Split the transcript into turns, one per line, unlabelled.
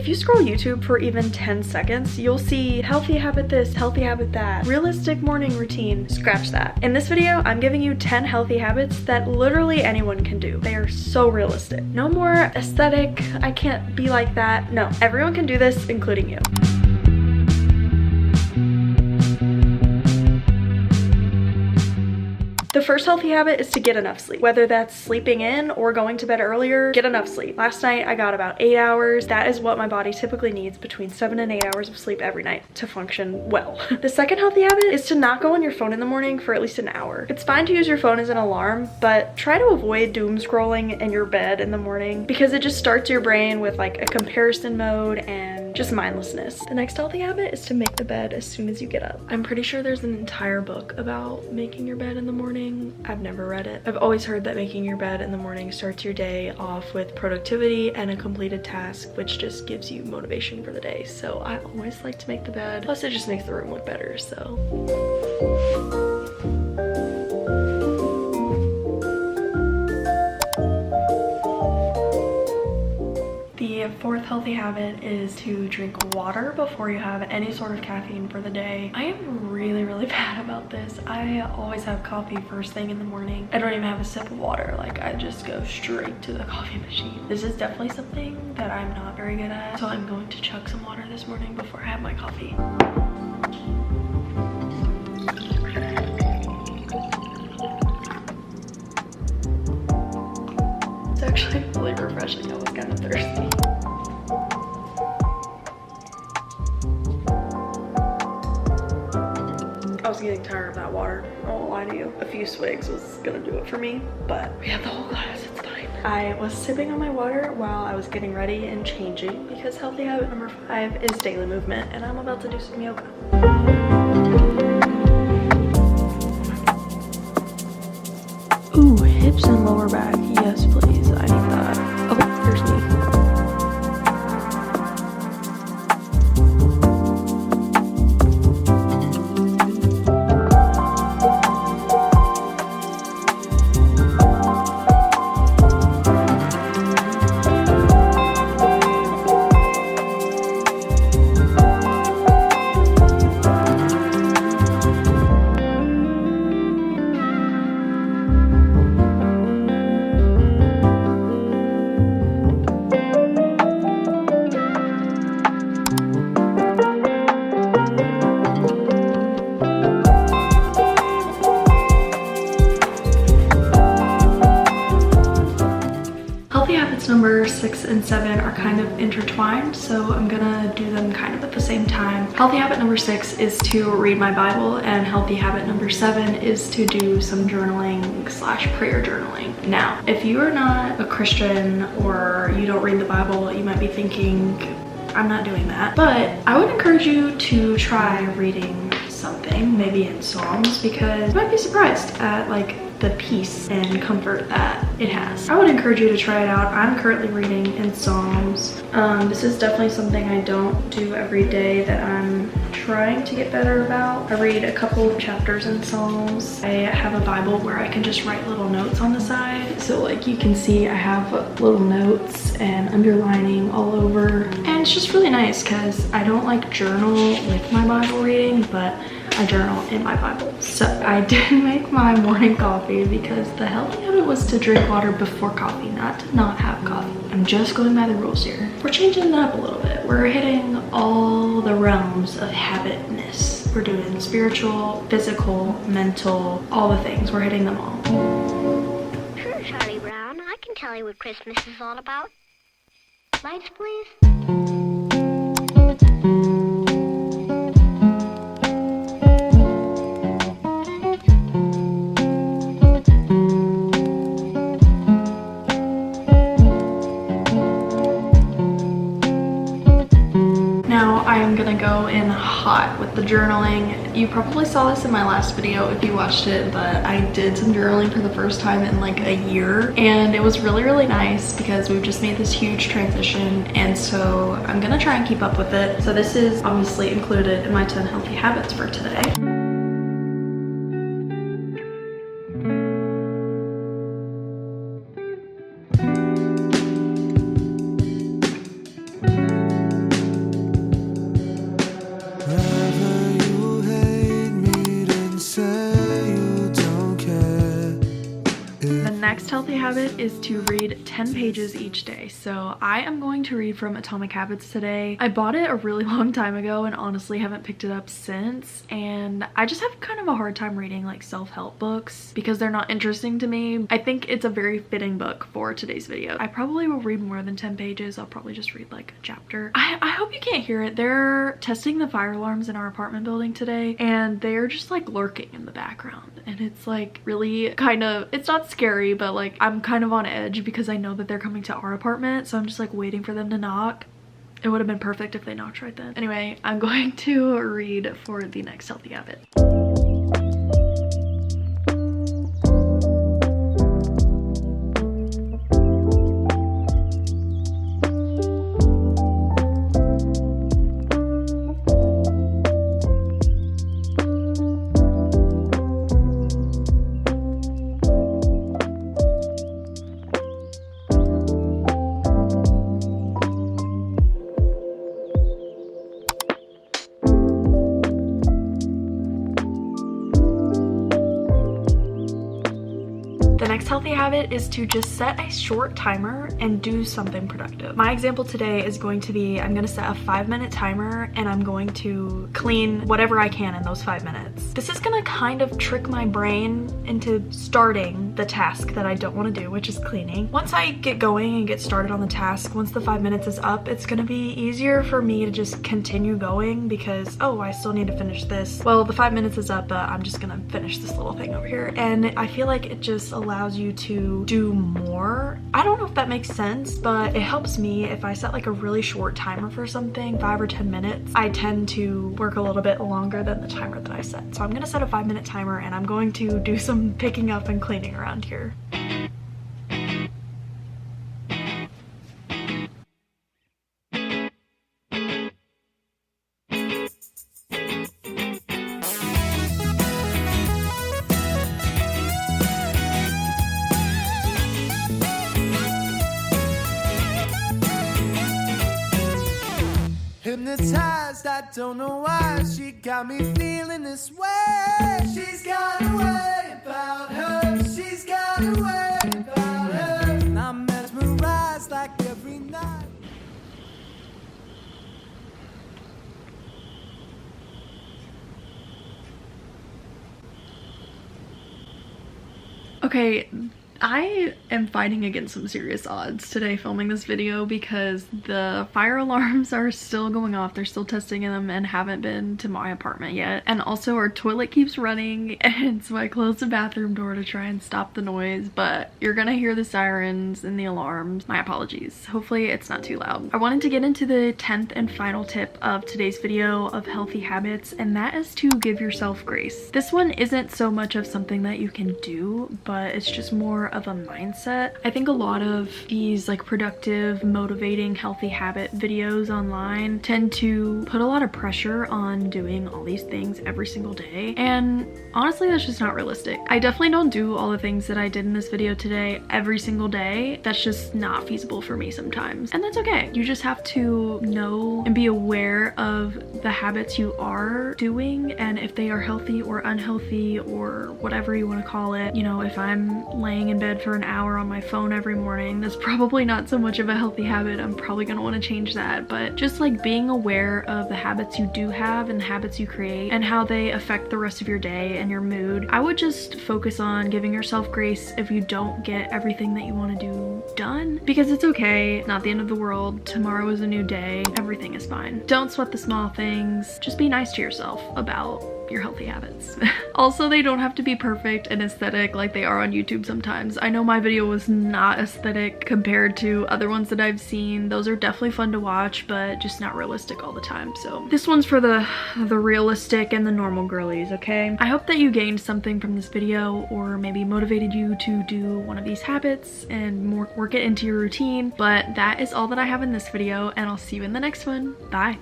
if you scroll YouTube for even 10 seconds, you'll see healthy habit this, healthy habit that, realistic morning routine. Scratch that. In this video, I'm giving you 10 healthy habits that literally anyone can do. They are so realistic. No more aesthetic, I can't be like that. No, everyone can do this, including you. The first healthy habit is to get enough sleep. Whether that's sleeping in or going to bed earlier, get enough sleep. Last night I got about 8 hours. That is what my body typically needs, between 7 and 8 hours of sleep every night to function well. The second healthy habit is to not go on your phone in the morning for at least an hour. It's fine to use your phone as an alarm, but try to avoid doom scrolling in your bed in the morning because it just starts your brain with like a comparison mode and just mindlessness. The next healthy habit is to make the bed as soon as you get up. I'm pretty sure there's an entire book about making your bed in the morning. I've never read it. I've always heard that making your bed in the morning starts your day off with productivity and a completed task, which just gives you motivation for the day. So I always like to make the bed. Plus it just makes the room look better, so. The fourth healthy habit is to drink water before you have any sort of caffeine for the day. I am really bad about this. I always have coffee first thing in the morning. I don't even have a sip of water. Like, I just go straight to the coffee machine. This is definitely something that I'm not very good at. So I'm going to chug some water this morning before I have my coffee. It's actually really refreshing. I was kind of thirsty. I was getting tired of that water. I won't lie to you. A few swigs was gonna do it for me, but we have the whole glass, it's fine. I was sipping on my water while I was getting ready and changing because healthy habit number 5 is daily movement, and I'm about to do some yoga. Ooh, hips and lower back. Yes, please. I need that. Oh, here's me. Number 6 and 7 are kind of intertwined, so I'm gonna do them kind of at the same time. Healthy habit number 6 is to read my Bible, and healthy habit number 7 is to do some journaling / prayer journaling. Now, if you are not a Christian or you don't read the Bible, you might be thinking, I'm not doing that. But I would encourage you to try reading something, maybe in Psalms, because you might be surprised at like the peace and comfort that it has. I would encourage you to try it out. I'm currently reading in Psalms. This is definitely something I don't do every day that I'm trying to get better about. I read a couple of chapters in Psalms. I have a Bible where I can just write little notes on the side. So like you can see I have little notes and underlining all over. And it's just really nice because I don't like journal with my Bible reading, but I journal in my Bible. So I did make my morning coffee because the healthy habit was to drink water before coffee, not to not have coffee. I'm just going by the rules here. We're changing it up a little bit. We're hitting all the realms of habitness. We're doing spiritual, physical, mental, all the things. We're hitting them all.
Sure, Charlie Brown. I can tell you what Christmas is all about. Lights, please.
I'm gonna go in hot with the journaling. You probably saw this in my last video if you watched it, but I did some journaling for the first time in like a year, and it was really nice because we've just made this huge transition, and so I'm gonna try and keep up with it. So this is obviously included in my 10 healthy habits for today. healthy habit is to read 10 pages each day. So I am going to read from Atomic Habits today. I bought it a really long time ago and honestly haven't picked it up since. And I just have kind of a hard time reading like self-help books because they're not interesting to me. I think it's a very fitting book for today's video. I probably will read more than 10 pages. I'll probably just read like a chapter. I hope you can't hear it. They're testing the fire alarms in our apartment building today and they're just like lurking in the background. And it's like really kind of, it's not scary, but like I'm kind of on edge because I know that they're coming to our apartment. So I'm just like waiting for them to knock. It would have been perfect if they knocked right then. Anyway, I'm going to read for the next healthy habit. The next healthy habit is to just set a short timer and do something productive. My example today is going to be, I'm going to set a 5-minute timer and I'm going to clean whatever I can in those 5 minutes. This is going to kind of trick my brain into starting the task that I don't want to do, which is cleaning. Once I get going and get started on the task, once the 5 minutes is up, it's going to be easier for me to just continue going because, oh, I still need to finish this. Well, the 5 minutes is up, but I'm just going to finish this little thing over here. And I feel like it just allows you to do more. I don't know if that makes sense, but it helps me if I set like a really short timer for something, 5 or 10 minutes. I tend to work a little bit longer than the timer that I set. So I'm gonna set a 5-minute timer and I'm going to do some picking up and cleaning around here.
Hypnotized, I don't know why she got me feeling this way. She's got a way about her. She's got a way about her. And I'm mesmerized like every night.
Okay, I am fighting against some serious odds today filming this video because the fire alarms are still going off. They're still testing them and haven't been to my apartment yet. And also our toilet keeps running and so I closed the bathroom door to try and stop the noise, but you're gonna hear the sirens and the alarms. My apologies. Hopefully it's not too loud. I wanted to get into the 10th and final tip of today's video of healthy habits, and that is to give yourself grace. This one isn't so much of something that you can do, but it's just more of a mindset. I think a lot of these like productive, motivating, healthy habit videos online tend to put a lot of pressure on doing all these things every single day, and honestly that's just not realistic. I definitely don't do all the things that I did in this video today every single day. That's just not feasible for me sometimes, and that's okay. You just have to know and be aware of the habits you are doing and if they are healthy or unhealthy or whatever you want to call it. You know, if I'm laying in bed for an hour on my phone every morning, that's probably not so much of a healthy habit. I'm probably gonna want to change that, but just like being aware of the habits you do have and the habits you create and how they affect the rest of your day and your mood. I would just focus on giving yourself grace if you don't get everything that you want to do done, because it's okay. It's not the end of the world. Tomorrow is a new day. Everything is fine. Don't sweat the small things. Just be nice to yourself about your healthy habits. Also, they don't have to be perfect and aesthetic like they are on YouTube sometimes. I know my video was not aesthetic compared to other ones that I've seen. Those are definitely fun to watch, but just not realistic all the time. So this one's for the realistic and the normal girlies, okay? I hope that you gained something from this video, or maybe motivated you to do one of these habits and work it into your routine. But that is all that I have in this video, and I'll see you in the next one. Bye.